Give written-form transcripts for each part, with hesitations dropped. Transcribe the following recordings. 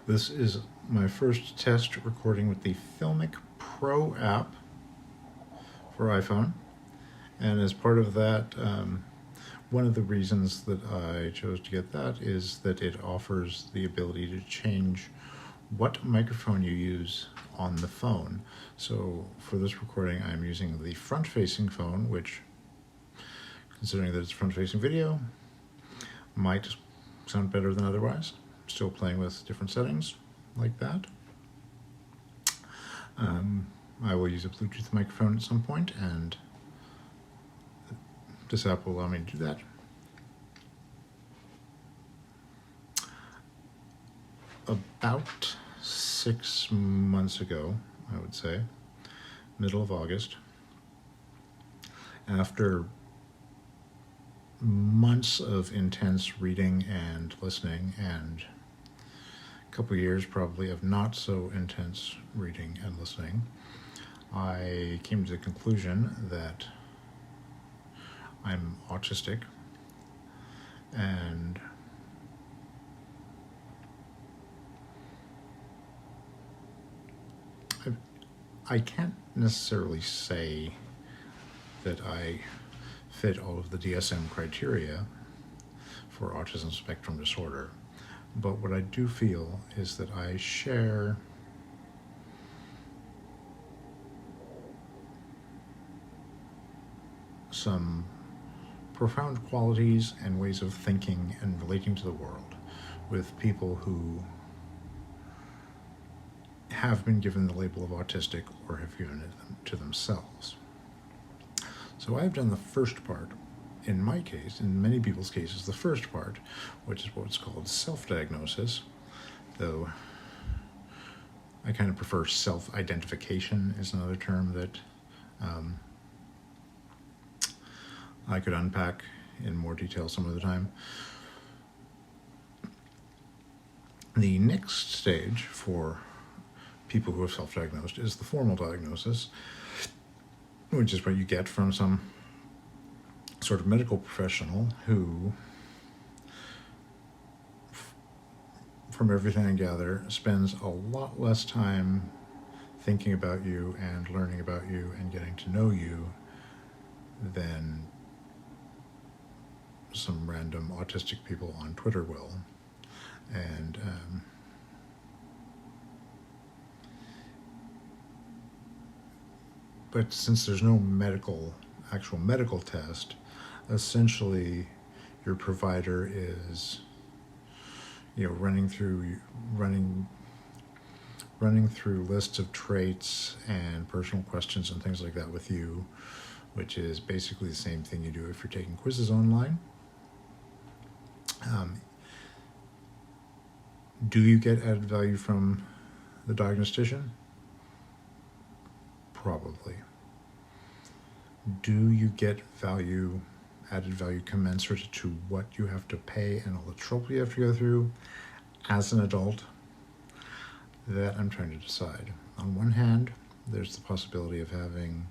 This is my first test recording with the Filmic Pro app for iPhone. And as part of that, one of the reasons that I chose to get that is that it offers the ability to change what microphone you use on the phone. So for this recording, I'm using the front-facing phone, which, considering that it's front-facing video, might sound better than otherwise. Still playing with different settings like that. I will use a Bluetooth microphone at some point, and this app will allow me to do that. About 6 months ago, I would say, middle of August, after months of intense reading and listening and a couple years probably of not so intense reading and listening, I came to the conclusion that I'm autistic, and I can't necessarily say that I fit all of the DSM criteria for autism spectrum disorder, but what I do feel is that I share some profound qualities and ways of thinking and relating to the world with people who have been given the label of autistic or have given it to themselves. So I've done the first part, in my case, in many people's cases, the first part, which is what's called self-diagnosis, though I kind of prefer self-identification is another term that I could unpack in more detail some other time. The next stage for people who are self-diagnosed is the formal diagnosis, which is what you get from some sort of medical professional who, from everything I gather, spends a lot less time thinking about you and learning about you and getting to know you than some random autistic people on Twitter will. And but since there's no actual medical test, essentially your provider is, running through lists of traits and personal questions and things like that with you, which is basically the same thing you do if you're taking quizzes online. Do you get added value from the diagnostician? Probably. Do you get added value commensurate to what you have to pay and all the trouble you have to go through as an adult? That I'm trying to decide. On one hand, there's the possibility of having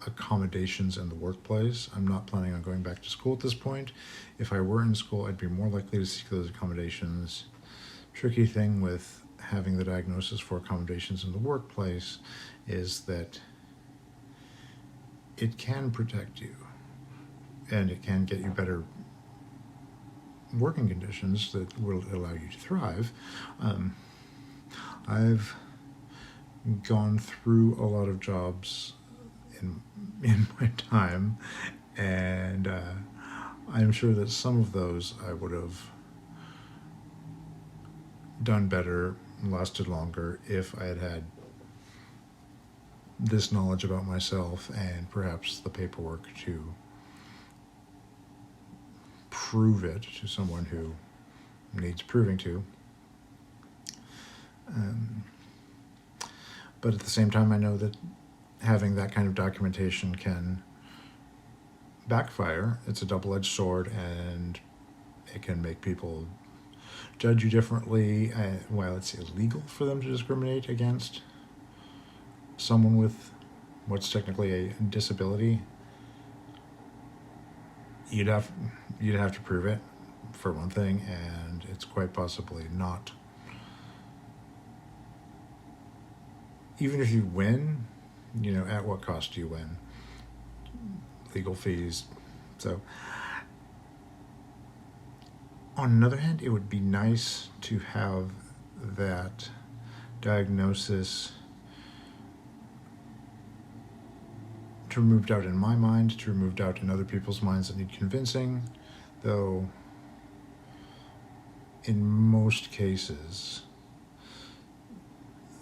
accommodations in the workplace. I'm not planning on going back to school at this point. If I were in school, I'd be more likely to seek those accommodations. Tricky thing with having the diagnosis for accommodations in the workplace is that it can protect you and it can get you better working conditions that will allow you to thrive. I've gone through a lot of jobs in my time, and I'm sure that some of those I would have done better, lasted longer, if I had had this knowledge about myself and perhaps the paperwork to prove it to someone who needs proving to. But at the same time, I know that having that kind of documentation can backfire. It's a double-edged sword, and it can make people judge you differently. While it's illegal for them to discriminate against someone with what's technically a disability, you'd have to prove it for one thing, and it's quite possibly not. Even if you win, at what cost do you win? Legal fees. So, on another hand, it would be nice to have that diagnosis to remove doubt in my mind, to remove doubt in other people's minds that need convincing, though in most cases,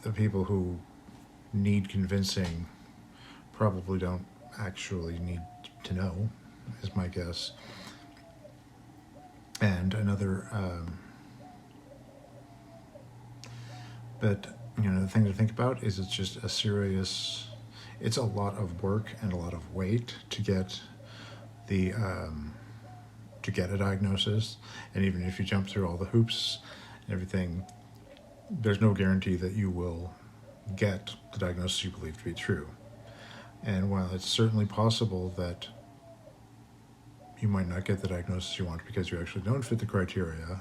the people who need convincing probably don't actually need to know, is my guess. And another, but the thing to think about is it's just it's a lot of work and a lot of weight to get to get a diagnosis. And even if you jump through all the hoops and everything, there's no guarantee that you will get the diagnosis you believe to be true. And while it's certainly possible that you might not get the diagnosis you want because you actually don't fit the criteria,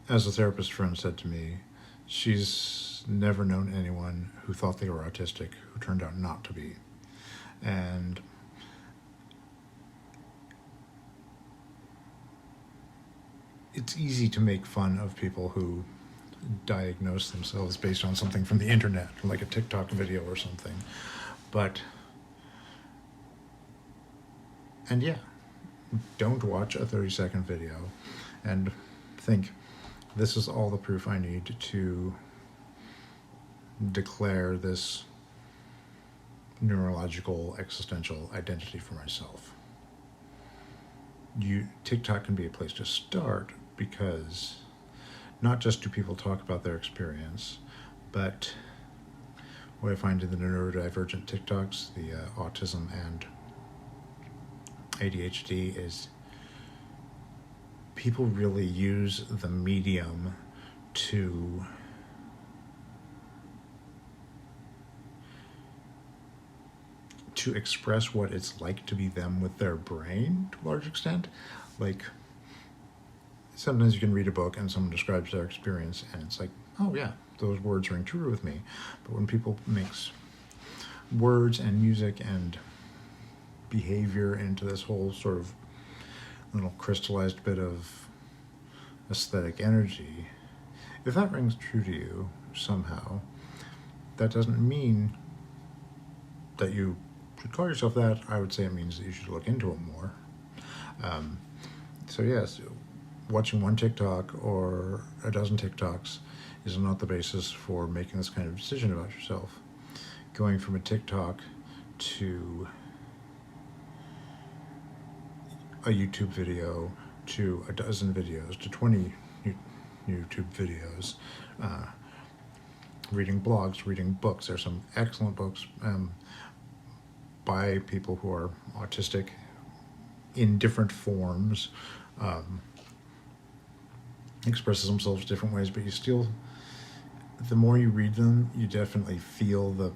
as a therapist friend said to me, she's never known anyone who thought they were autistic who turned out not to be. And it's easy to make fun of people who diagnose themselves based on something from the internet, like a TikTok video or something. And yeah, don't watch a 30-second video and think, this is all the proof I need to declare this neurological existential identity for myself. TikTok can be a place to start, because not just do people talk about their experience, but what I find in the neurodivergent TikToks, the autism and ADHD, is people really use the medium to express what it's like to be them with their brain to a large extent. Like, sometimes you can read a book and someone describes their experience and it's like, oh yeah, those words ring true with me. But when people mix words and music and behavior into this whole sort of little crystallized bit of aesthetic energy, if that rings true to you somehow, that doesn't mean that you should call yourself that. I would say it means that you should look into it more. So yes, watching one TikTok or a dozen TikToks is not the basis for making this kind of decision about yourself. Going from a TikTok to a YouTube video to a dozen videos to 20 YouTube videos, reading blogs, reading books. There's some excellent books by people who are autistic in different forms, expresses themselves different ways, but you still, the more you read them, you definitely feel the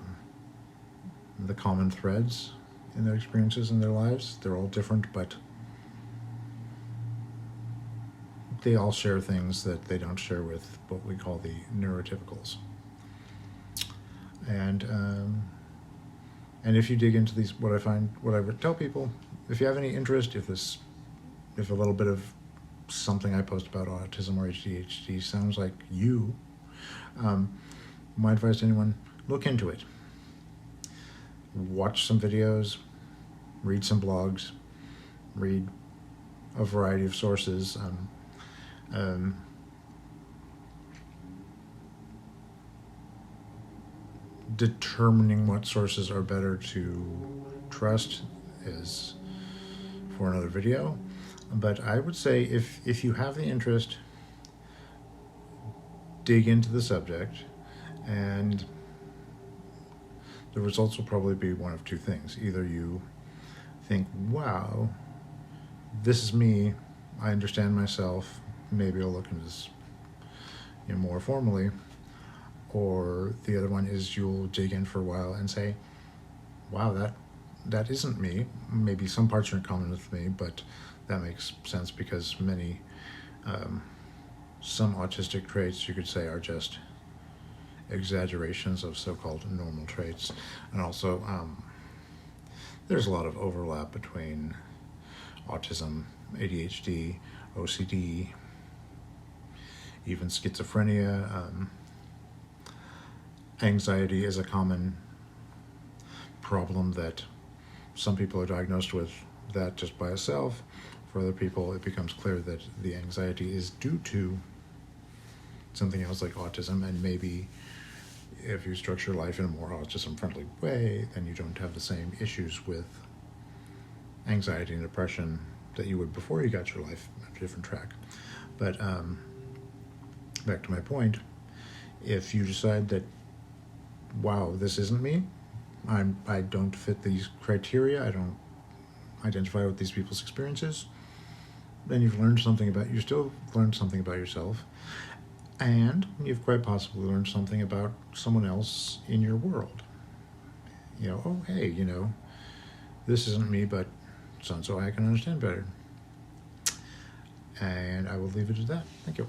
common threads in their experiences in their lives. They're all different, but they all share things that they don't share with what we call the neurotypicals. And if you dig into these, what I would tell people, if you have any interest, if a little bit of something I post about autism or ADHD sounds like you, my advice to anyone, look into it. Watch some videos, read some blogs, read a variety of sources. Determining what sources are better to trust is for another video. But I would say if you have the interest, dig into the subject, and the results will probably be one of two things. Either you think, wow, this is me, I understand myself, maybe I'll look into this more formally. Or the other one is you'll dig in for a while and say, wow, that isn't me. Maybe some parts are in common with me, but that makes sense because some autistic traits, you could say, are just exaggerations of so-called normal traits. And also, there's a lot of overlap between autism, ADHD, OCD, even schizophrenia. Anxiety is a common problem that some people are diagnosed with that just by itself. For other people, it becomes clear that the anxiety is due to something else like autism, and maybe if you structure life in a more autism-friendly way, then you don't have the same issues with anxiety and depression that you would before you got your life on a different track. But back to my point, if you decide that, wow, this isn't me, I don't fit these criteria, I don't identify with these people's experiences, then you've learned something about, you still learned something about yourself, and you've quite possibly learned something about someone else in your world. You know, oh, hey, you know, this isn't me, but so-and-so I can understand better. And I will leave it at that. Thank you.